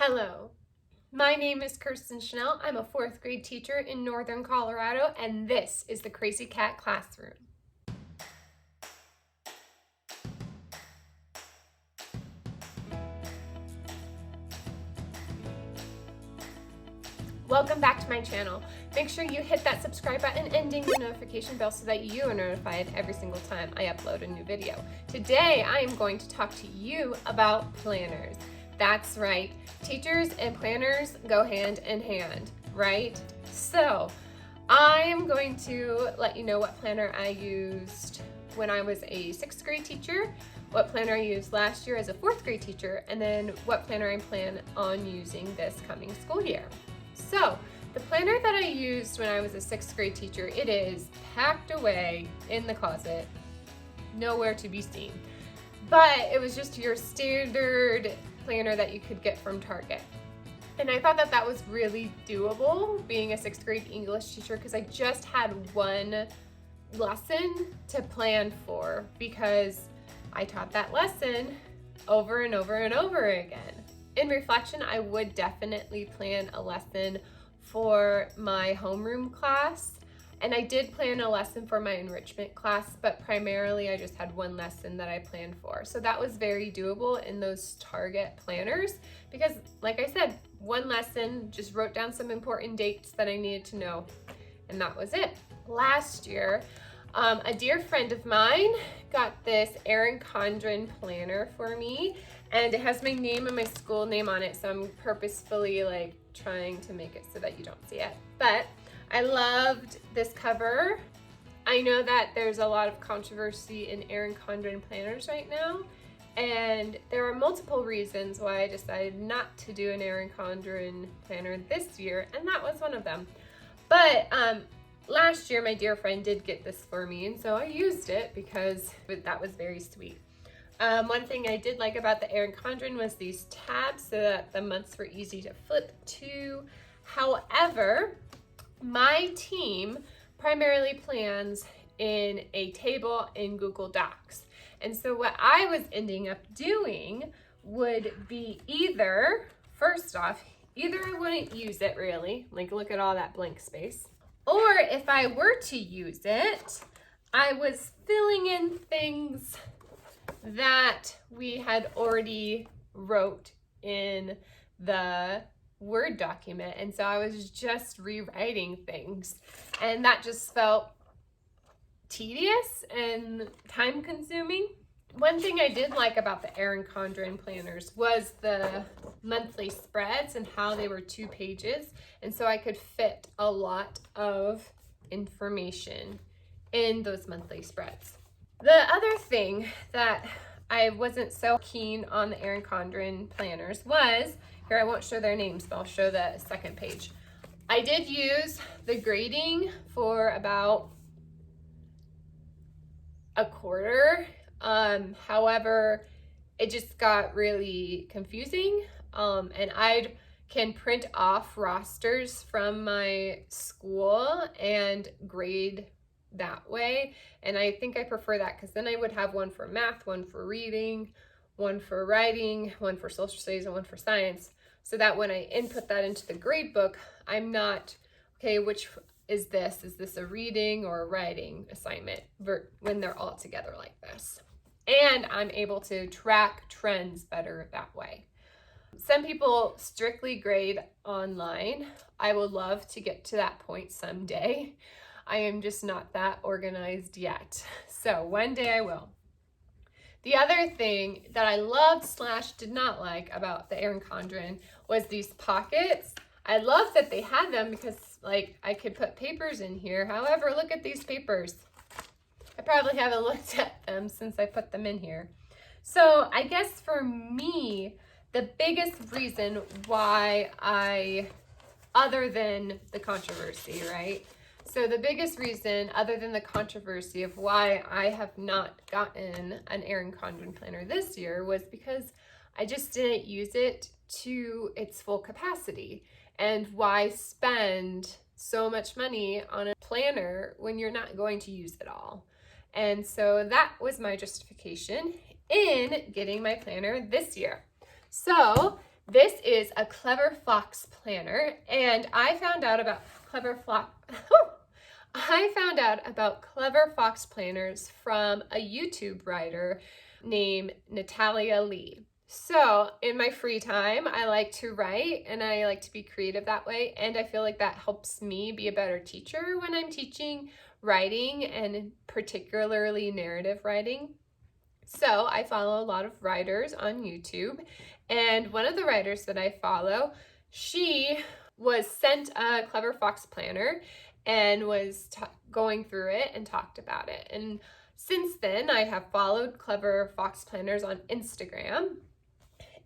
Hello, my name is Kirsten Chanel. I'm a 4th grade teacher in Northern Colorado, and this is the Crazy Cat Classroom. Welcome back to my channel. Make sure you hit that subscribe button and ding the notification bell so that you are notified every single time I upload a new video. Today, I am going to talk to you about planners. That's right, teachers and planners go hand in hand, right? So, I am going to let you know what planner I used when I was a 6th grade teacher, what planner I used last year as a 4th grade teacher, and then what planner I plan on using this coming school year. So, the planner that I used when I was a 6th grade teacher, it is packed away in the closet, nowhere to be seen. But it was just your standard planner that you could get from Target. And I thought that that was really doable being a 6th grade English teacher because I just had one lesson to plan for because I taught that lesson over and over and over again. In reflection, I would definitely plan a lesson for my homeroom class, and I did plan a lesson for my enrichment class, but primarily I just had one lesson that I planned for. So that was very doable in those Target planners because, like I said, one lesson, just wrote down some important dates that I needed to know, and that was it. Last year, a dear friend of mine got this Erin Condren planner for me, and it has my name and my school name on it, so I'm purposefully trying to make it so that you don't see it. But I loved this cover. I know that there's a lot of controversy in Erin Condren planners right now, and there are multiple reasons why I decided not to do an Erin Condren planner this year, and that was one of them. But last year, my dear friend did get this for me, and so I used it because that was very sweet. One thing I did like about the Erin Condren was these tabs so that the months were easy to flip to. However, my team primarily plans in a table in Google Docs. And so what I was ending up doing would be first off, either I wouldn't use it really, look at all that blank space, or if I were to use it, I was filling in things that we had already wrote in the Word document. And so I was just rewriting things. And that just felt tedious and time consuming. One thing I did like about the Erin Condren planners was the monthly spreads and how they were 2 pages. And so I could fit a lot of information in those monthly spreads. The other thing that I wasn't so keen on the Erin Condren planners was, here I won't show their names, but I'll show the second page. I did use the grading for about a quarter. However, it just got really confusing. And I can print off rosters from my school and grade that way, and I think I prefer that because then I would have one for math, one for reading, one for writing, one for social studies, and one for science, so that when I input that into the grade book, I'm not, okay, which is this? Is this a reading or a writing assignment when they're all together like this? And I'm able to track trends better that way. Some people strictly grade online. I would love to get to that point someday. I am just not that organized yet. So one day I will. The other thing that I loved / did not like about the Erin Condren was these pockets. I love that they had them because I could put papers in here. However, look at these papers. I probably haven't looked at them since I put them in here. So I guess for me, the biggest reason why other than the controversy, right? So the biggest reason, other than the controversy of why I have not gotten an Erin Condren planner this year, was because I just didn't use it to its full capacity. And why spend so much money on a planner when you're not going to use it all? And so that was my justification in getting my planner this year. So this is is a Clever Fox planner, and I found out about Clever Fox planners from a YouTube writer named Natalia Lee. So in my free time, I like to write and I like to be creative that way. And I feel like that helps me be a better teacher when I'm teaching writing, and particularly narrative writing. So I follow a lot of writers on YouTube, and one of the writers that I follow, she was sent a Clever Fox planner and was going through it and talked about it. And since then, I have followed Clever Fox planners on Instagram.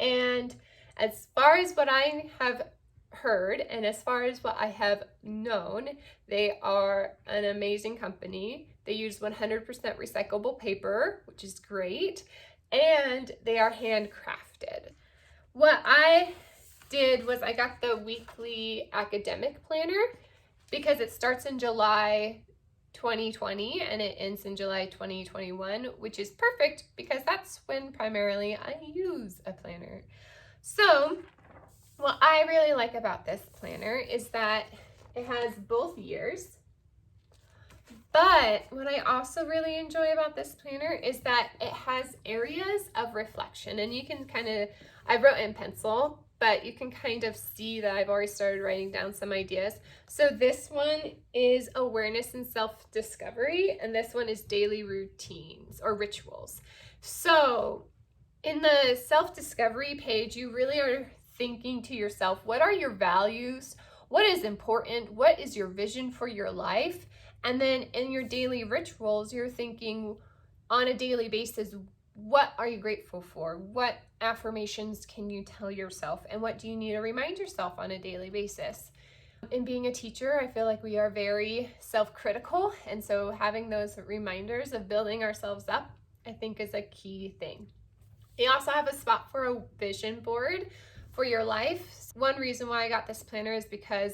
And as far as what I have heard and as far as what I have known, they are an amazing company. They use 100% recyclable paper, which is great, and they are handcrafted. What I did was I got the weekly academic planner because it starts in July 2020 and it ends in July 2021, which is perfect because that's when primarily I use a planner. So what I really like about this planner is that it has both years, but what I also really enjoy about this planner is that it has areas of reflection, and you can I wrote in pencil, but you can kind of see that I've already started writing down some ideas. So this one is awareness and self-discovery, and this one is daily routines or rituals. So in the self-discovery page, you really are thinking to yourself, what are your values? What is important? What is your vision for your life? And then in your daily rituals, you're thinking on a daily basis, what are you grateful for? What affirmations can you tell yourself? And what do you need to remind yourself on a daily basis? In being a teacher, I feel like we are very self-critical. And so having those reminders of building ourselves up, I think is a key thing. They also have a spot for a vision board for your life. One reason why I got this planner is because,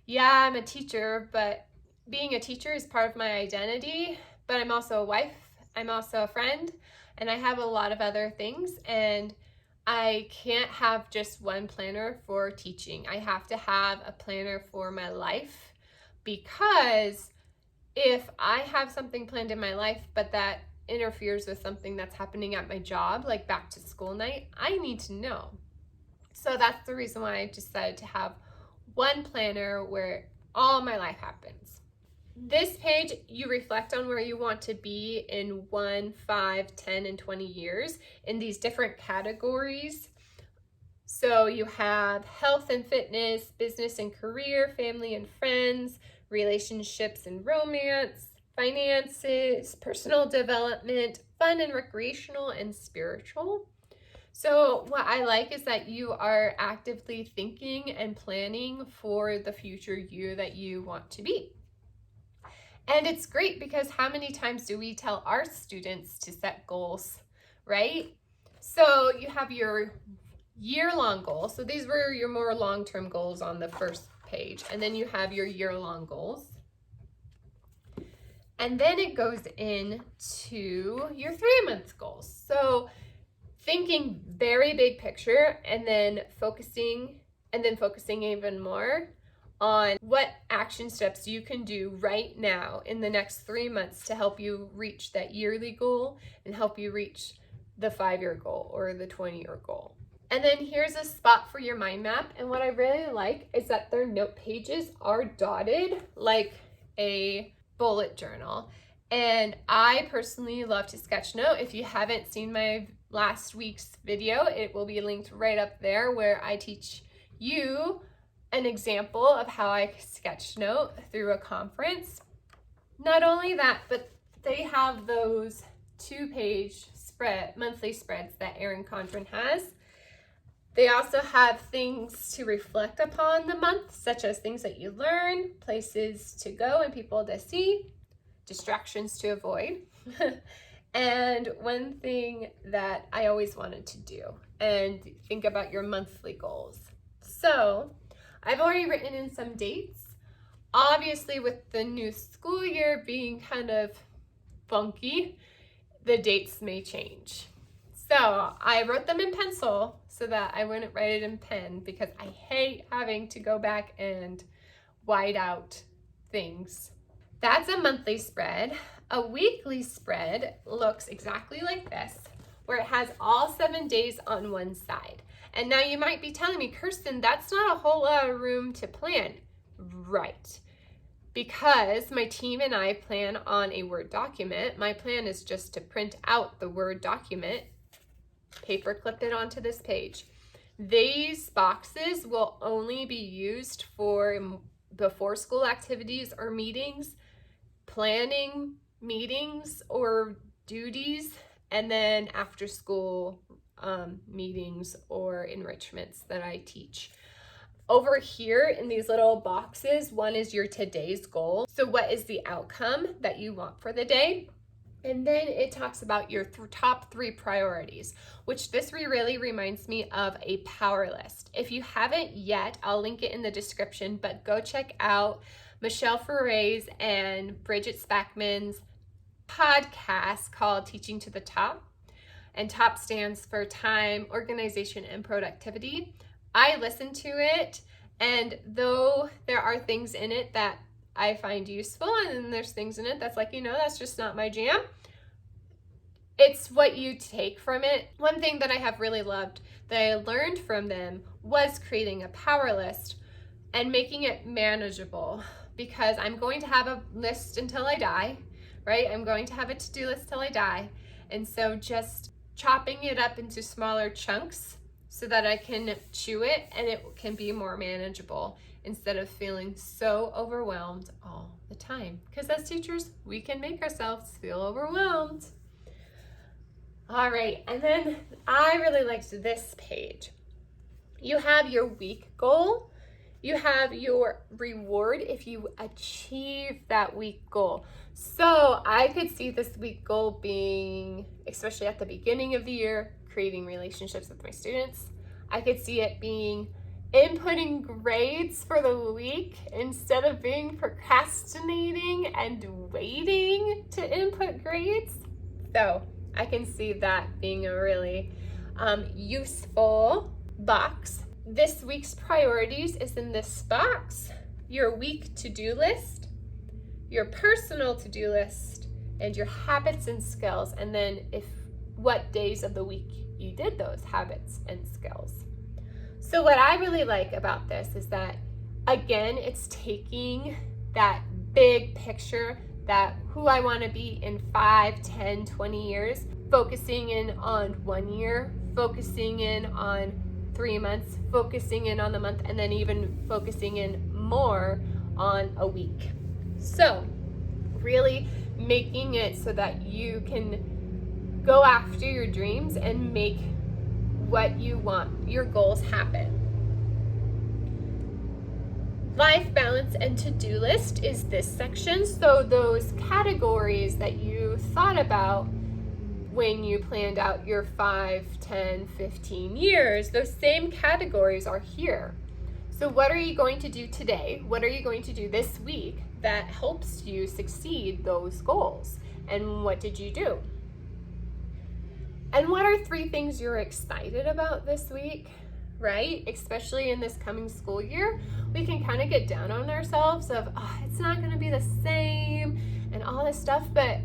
yeah, I'm a teacher, but being a teacher is part of my identity, but I'm also a wife, I'm also a friend, and I have a lot of other things, and I can't have just one planner for teaching. I have to have a planner for my life, because if I have something planned in my life, but that interferes with something that's happening at my job, like back to school night, I need to know. So that's the reason why I decided to have one planner where all my life happens. This page, you reflect on where you want to be in 1, 5, 10, and 20 years in these different categories. So you have health and fitness, business and career, family and friends, relationships and romance, finances, personal development, fun and recreational, and spiritual. So what I like is that you are actively thinking and planning for the future you that you want to be. And it's great because how many times do we tell our students to set goals, right? So you have your year-long goals. So these were your more long-term goals on the first page. And then you have your year-long goals. And then it goes into your 3-month goals. So thinking very big picture and then focusing even more on what action steps you can do right now in the next 3 months to help you reach that yearly goal and help you reach the 5-year goal or the 20-year goal. And then here's a spot for your mind map. And what I really like is that their note pages are dotted like a bullet journal. And I personally love to sketch note. If you haven't seen my last week's video, it will be linked right up there where I teach you an example of how I sketch note through a conference. Not only that, but they have those 2-page monthly spreads that Erin Condren has. They also have things to reflect upon the month, such as things that you learn, places to go and people to see, distractions to avoid, and one thing that I always wanted to do, and think about your monthly goals. So I've already written in some dates. Obviously, with the new school year being kind of funky, the dates may change. So I wrote them in pencil so that I wouldn't write it in pen because I hate having to go back and white out things. That's a monthly spread. A weekly spread looks exactly like this, where it has all 7 days on one side. And now you might be telling me, Kirsten, that's not a whole lot of room to plan. Right. Because my team and I plan on a Word document, my plan is just to print out the Word document, paper clip it onto this page. These boxes will only be used for before school activities or meetings, planning meetings or duties, and then after school meetings or enrichments that I teach. Over here in these little boxes, one is your today's goal. So what is the outcome that you want for the day? And then it talks about your top 3 priorities, which this really reminds me of a power list. If you haven't yet, I'll link it in the description, but go check out Michelle Ferre's and Bridget Spackman's podcast called Teaching to the Top. And TOP stands for time, organization, and productivity. I listen to it, and though there are things in it that I find useful, and then there's things in it that's like, that's just not my jam, it's what you take from it. One thing that I have really loved that I learned from them was creating a power list and making it manageable, because I'm going to have a list until I die, right? I'm going to have a to-do list till I die. And so just chopping it up into smaller chunks so that I can chew it and it can be more manageable instead of feeling so overwhelmed all the time. Because as teachers, we can make ourselves feel overwhelmed. All right, and then I really liked this page. You have your week goal. You have your reward if you achieve that week goal. So I could see this week goal being, especially at the beginning of the year, creating relationships with my students. I could see it being inputting grades for the week instead of being procrastinating and waiting to input grades. So I can see that being a really useful box. This week's priorities is in this box: your week to-do list, your personal to-do list, and your habits and skills, and then what days of the week you did those habits and skills. So what I really like about this is that, again, it's taking that big picture, that who I want to be in 5, 10, 20 years, focusing in on 1 year, focusing in on 3 months, focusing in on the month, and then even focusing in more on a week. So really making it so that you can go after your dreams and make what you want, your goals, happen. Life balance and to-do list is this section. So those categories that you thought about when you planned out your 5, 10, 15 years, those same categories are here. So what are you going to do today? What are you going to do this week that helps you succeed those goals? And what did you do? And what are 3 things you're excited about this week, right? Especially in this coming school year, we can kind of get down on ourselves of, it's not going to be the same and all this stuff. But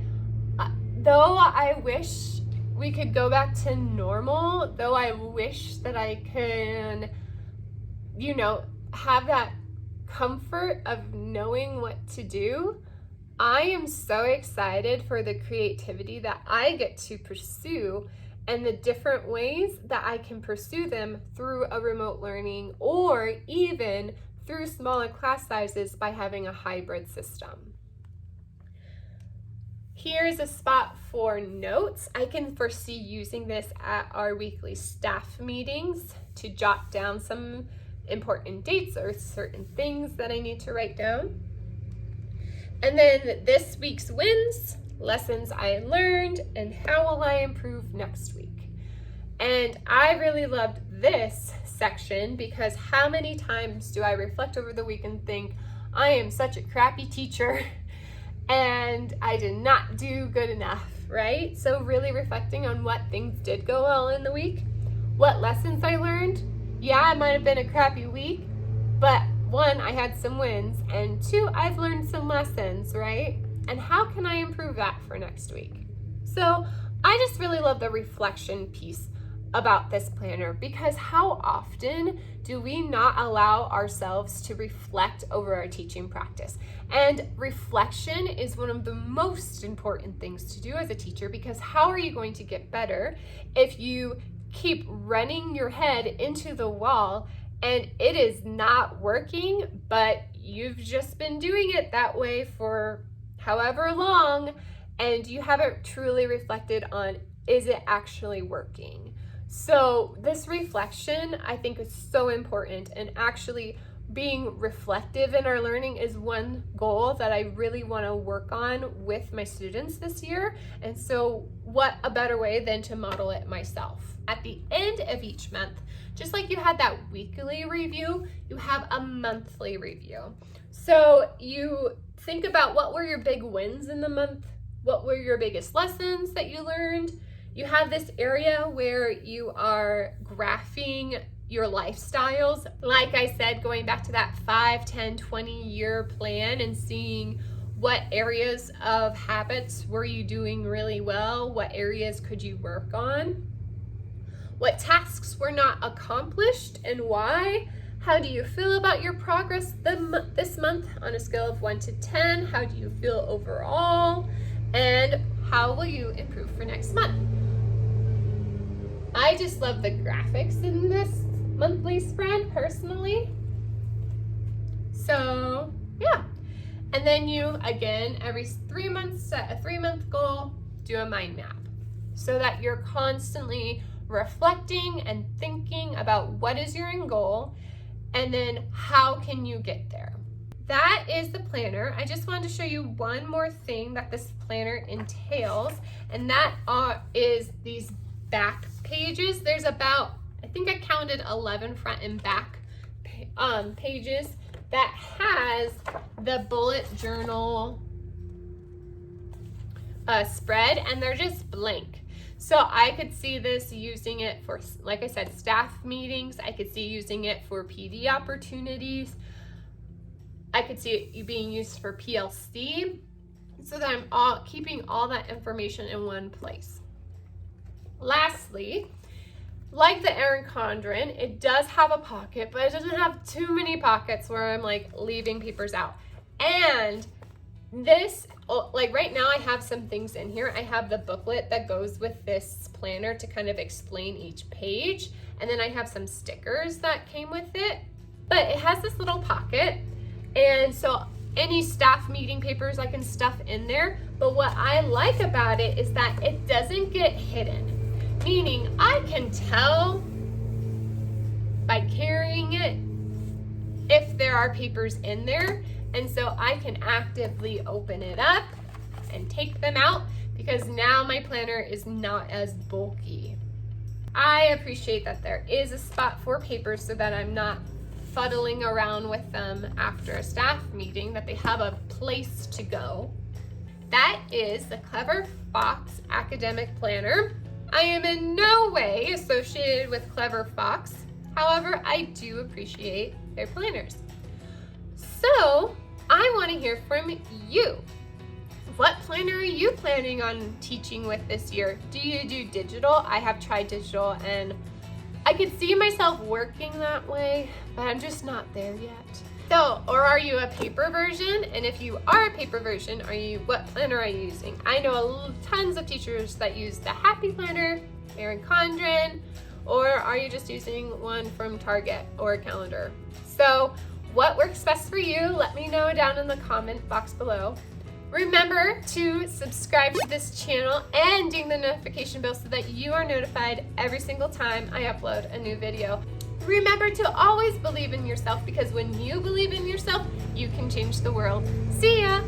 though I wish we could go back to normal, though I wish that I can, have that comfort of knowing what to do, I am so excited for the creativity that I get to pursue and the different ways that I can pursue them through a remote learning or even through smaller class sizes by having a hybrid system. Here's a spot for notes. I can foresee using this at our weekly staff meetings to jot down some important dates or certain things that I need to write down. And then this week's wins, lessons I learned, and how will I improve next week? And I really loved this section because how many times do I reflect over the week and think, I am such a crappy teacher and I did not do good enough, right? So really reflecting on what things did go well in the week, what lessons I learned. Yeah, it might have been a crappy week, but one, I had some wins, and two, I've learned some lessons, right? And how can I improve that for next week? So I just really love the reflection piece about this planner, because how often do we not allow ourselves to reflect over our teaching practice? And reflection is one of the most important things to do as a teacher, because how are you going to get better if you keep running your head into the wall and it is not working, but you've just been doing it that way for however long, and you haven't truly reflected on, is it actually working? So this reflection, I think, is so important, and actually being reflective in our learning is one goal that I really want to work on with my students this year. And so what a better way than to model it myself. At the end of each month, just like you had that weekly review, you have a monthly review. So you think about, what were your big wins in the month? What were your biggest lessons that you learned? You have this area where you are graphing your lifestyles. Like I said, going back to that 5, 10, 20-year plan and seeing what areas of habits were you doing really well, what areas could you work on, what tasks were not accomplished and why. How do you feel about your progress this month on a scale of 1 to 10? How do you feel overall? And how will you improve for next month? I just love the graphics in this monthly spread personally. So yeah. And then you, again, every 3 months, set a 3-month goal, do a mind map, so that you're constantly reflecting and thinking about what is your end goal, and then how can you get there. That is the planner. I just wanted to show you one more thing that this planner entails, and that is these back pages. There's about, I think I counted 11 front and back pages that has the bullet journal spread, and they're just blank. So I could see this using it for, like I said, staff meetings. I could see using it for PD opportunities. I could see it being used for PLC, so that I'm keeping all that information in one place. Lastly, like the Erin Condren, it does have a pocket, but it doesn't have too many pockets where I'm like leaving papers out. And this, like right now I have some things in here. I have the booklet that goes with this planner to kind of explain each page. And then I have some stickers that came with it, but it has this little pocket. And so any staff meeting papers I can stuff in there. But what I like about it is that it doesn't get hidden. Meaning I can tell by carrying it if there are papers in there, and so I can actively open it up and take them out, because now my planner is not as bulky. I appreciate that there is a spot for papers so that I'm not fuddling around with them after a staff meeting, that they have a place to go. That is the Clever Fox Academic Planner. I am in no way associated with Clever Fox. However, I do appreciate their planners. So I want to hear from you. What planner are you planning on teaching with this year? Do you do digital? I have tried digital, and I could see myself working that way, but I'm just not there yet. So, or are you a paper version? And if you are a paper version, what planner are you using? I know tons of teachers that use the Happy Planner, Erin Condren, or are you just using one from Target or a calendar? So what works best for you? Let me know down in the comment box below. Remember to subscribe to this channel and ding the notification bell so that you are notified every single time I upload a new video. Remember to always believe in yourself, because when you believe in yourself, you can change the world. See ya!